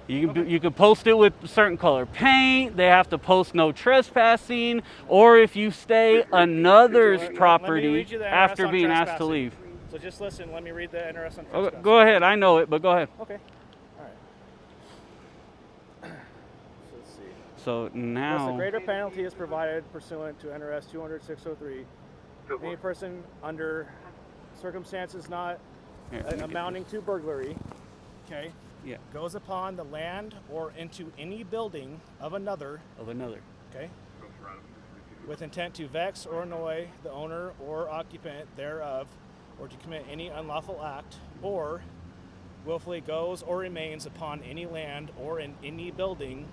You can post it with certain color paint. They have to post no trespassing, or if you stay another's property after being asked to leave. So just listen. Let me read the NRS on Okay, trespass. go ahead. I know it, but go ahead. Okay. All right. So let's see. So Thus, a now, greater penalty is provided pursuant to NRS 200-603. Any person under circumstances not here, let me get amounting to burglary, okay, Yeah. goes upon the land or into any building of another, okay, with intent to vex or annoy the owner or occupant thereof, or to commit any unlawful act, or willfully goes or remains upon any land or in any building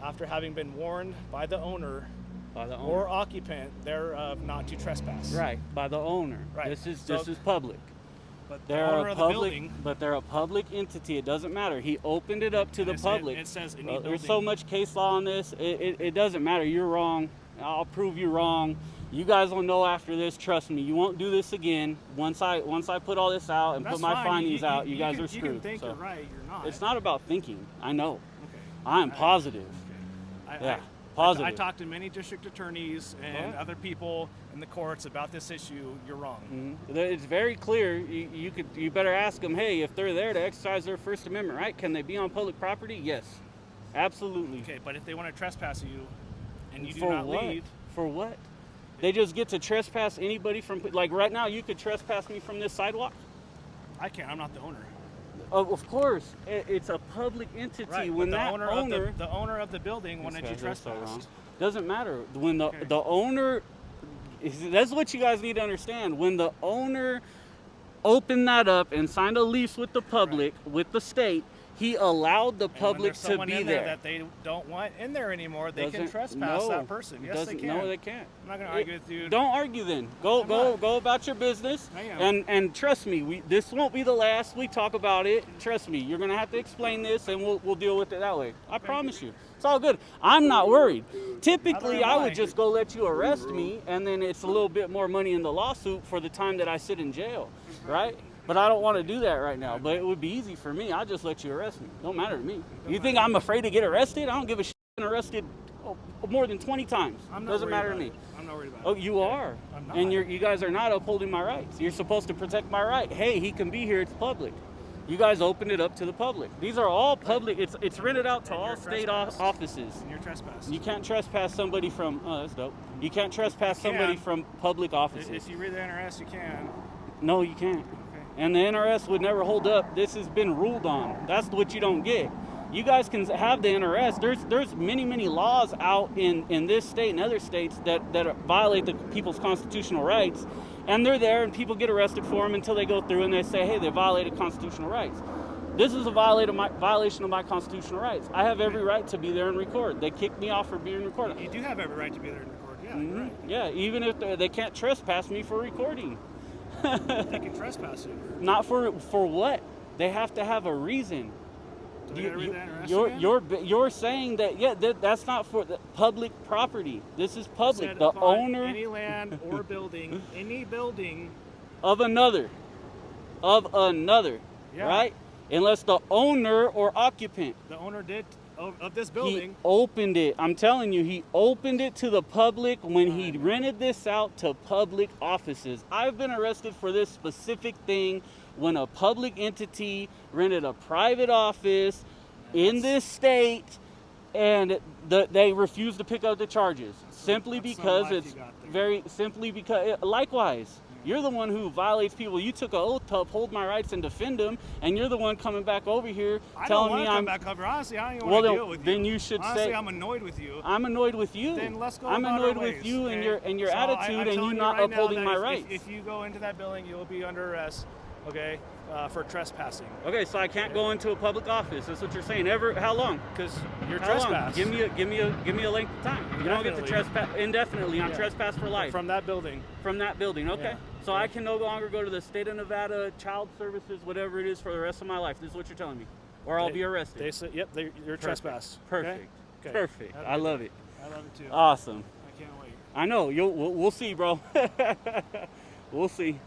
after having been warned by the owner or occupant thereof not to trespass. Right, by the owner. Right. This is So- public. But They're the owner a of the public, building, but they're a public entity. It doesn't matter. He opened it up to the and public. it says any There's building. so much case law on this. It doesn't matter. You're wrong. I'll prove you wrong. You guys will know after this. Trust me. You won't do this again. Once I put all this out and That's put my fine. findings out, you guys can, are screwed. You can think So you're right, you're not. it's not about thinking. I know. Okay. I'm positive. Yeah, positive. I talked to many district attorneys and other people in the courts about this issue. You're wrong. It's very clear. You better ask them. Hey, if they're there to exercise their First Amendment right, can they be on public property? Yes, absolutely. Okay, but if they want to trespass you and you do For not what? leave, For what? They just get to trespass anybody from, like right now, you could trespass me from this sidewalk. I can't. I'm not the owner. Of course, it's a public entity. Right. When but that the owner of the building wanted you trespassed. Doesn't matter. When the owner, that's what you guys need to understand. When the owner opened that up and signed a lease with the public, with the state, he allowed the public to be in there. that they don't want in there anymore, they can Doesn't- trespass no, that person. Yes, they can. No, they can't. I'm not going to argue with you. Don't argue then. Go about your business. I am. And trust me, this won't be the last we talk about it. Trust me, you're gonna have to explain this, and we'll deal with it that way. I promise you. It's all good. I'm not worried. Typically, I would just go let you arrest me, and then it's a little bit more money in the lawsuit for the time that I sit in jail, right? But I don't want to do that right now. But it would be easy for me. I'll just let you arrest me. Don't matter to me. You think I'm afraid to get arrested? I don't give a shit. I've been arrested more than 20 times. Doesn't matter to me. I'm not worried about it. Oh, you are. I'm not. And you guys are not upholding my rights. You're supposed to protect my right. Hey, he can be here. It's public. You guys opened it up to the public. These are all public. It's rented out to all state offices. And you're trespassing. You can't trespass somebody from, oh, that's dope. You can't trespass somebody from public offices. If you read the NRS, you can. No, you can't. And the NRS would never hold up. This has been ruled on. That's what you don't get. You guys can have the NRS. There's many laws out in this state and other states that violate the people's constitutional rights, and they're there, and people get arrested for them until they go through and they say, hey, they violated constitutional rights. This is a violation of my constitutional rights. I have every right to be there and record. They kicked me off for being recorded. You do have every right to be there and record. Yeah, you're right. Yeah, even if they can't trespass me for recording. They can trespass you. Not for what? They have to have a reason. Do they gotta read the NRS again? You're saying that that's not for the public property. This is public. Said The upon owner any land or building, any building of another, Yeah. right? Unless the owner or occupant. the owner did of this He building. opened it. I'm telling you, he opened it to the public when he rented this out to public offices. I've been arrested for this specific thing when a public entity rented a private office in this state, and they refused to pick up the charges simply that's some because life it's you got there. likewise. You're the one who violates people. You took an oath to uphold my rights and defend them, and you're the one coming back over here I don't telling want me to come I'm. back over. Honestly, I don't even Well, want to deal with you. then you should Honestly, say. I'm annoyed with you. I'm annoyed with you. Then let's go I'm about annoyed our with ways, you okay? and your So attitude I'm and you telling not right now upholding that my if- rights. If you go into that building, you will be under arrest, okay, for trespassing. Okay, so I can't go into a public office. That's what you're saying. How long? Because you're How long? trespassing. Give me a length of time. You don't get to Indefinitely. trespass indefinitely. I'm Yeah. trespass for life From that building. from that building. Okay. Yeah. So I can no longer go to the state of Nevada Child Services, whatever it is, for the rest of my life. This is what you're telling me, or I'll be arrested. They said, yep, you're trespass. Perfect. Okay? Perfect. Have a I good love day. it. I love it too. Awesome. I can't wait. I know. We'll see, bro. We'll see.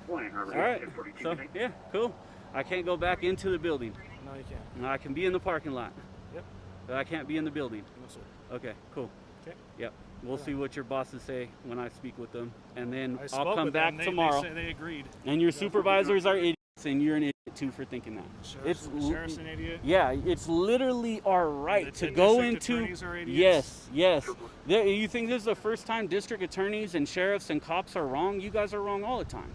All right. So yeah, cool. I can't go back into the building. No, you can't. No, I can be in the parking lot. Yep. But I can't be in the building. No, sir. Okay, cool. Okay. Yep. We'll see what your bosses say when I speak with them, and then I I'll spoke come with back them. tomorrow. They say they agreed. And your supervisors are idiots, and you're an idiot too for thinking that. Sheriff's an idiot. Yeah, it's literally our right The to 10 go district into. attorneys are idiots? Yes. You think this is the first time district attorneys and sheriffs and cops are wrong? You guys are wrong all the time.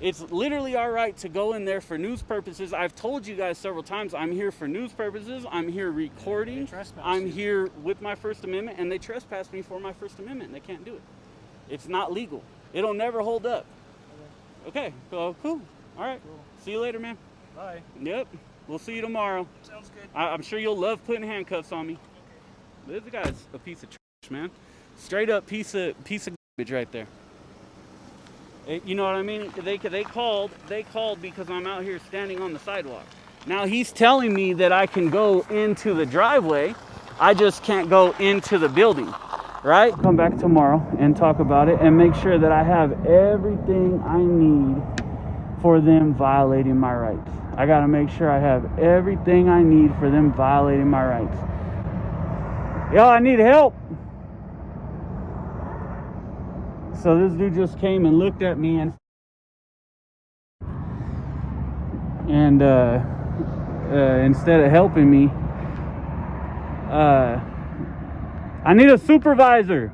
It's literally our right to go in there for news purposes. I've told you guys several times, I'm here for news purposes. I'm here recording. I'm here with my First Amendment, and they trespassed me for my First Amendment. They can't do it. It's not legal. It'll never hold up. Okay, so cool. All right. Cool. See you later, man. Bye. Yep. We'll see you tomorrow. Sounds good. I'm sure you'll love putting handcuffs on me. This guy's a piece of trash, man. Straight up piece of garbage right there. You know what I mean? They called because I'm out here standing on the sidewalk. Now he's telling me that I can go into the driveway. I just can't go into the building, right? Come back tomorrow and talk about it and make sure that I have everything I need for them violating my rights. I gotta make sure I have everything I need for them violating my rights. Yo, I need help. So this dude just came and looked at me and instead of helping me, I need a supervisor.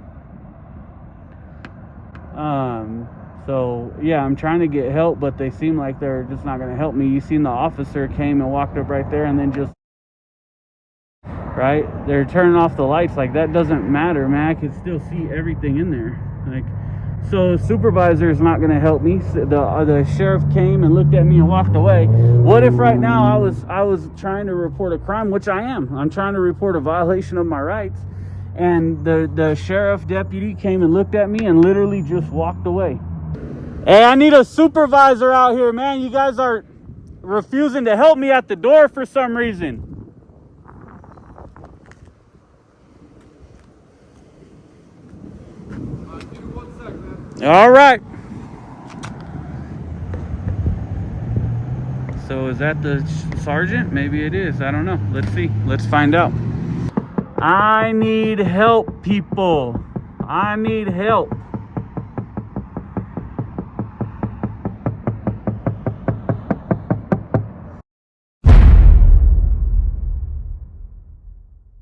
So yeah, I'm trying to get help, but they seem like they're just not going to help me. You seen the officer came and walked up right there and then just, right? They're turning off the lights. Like, that doesn't matter, man. I can still see everything in there. Like, so the supervisor is not going to help me. The sheriff came and looked at me and walked away. What if right now I was trying to report a crime, which I am. I'm trying to report a violation of my rights. And the sheriff deputy came and looked at me and literally just walked away. Hey, I need a supervisor out here, man. You guys are refusing to help me at the door for some reason. All right. So is that the sergeant? Maybe it is. I don't know. Let's see. Let's find out. I need help, people. I need help.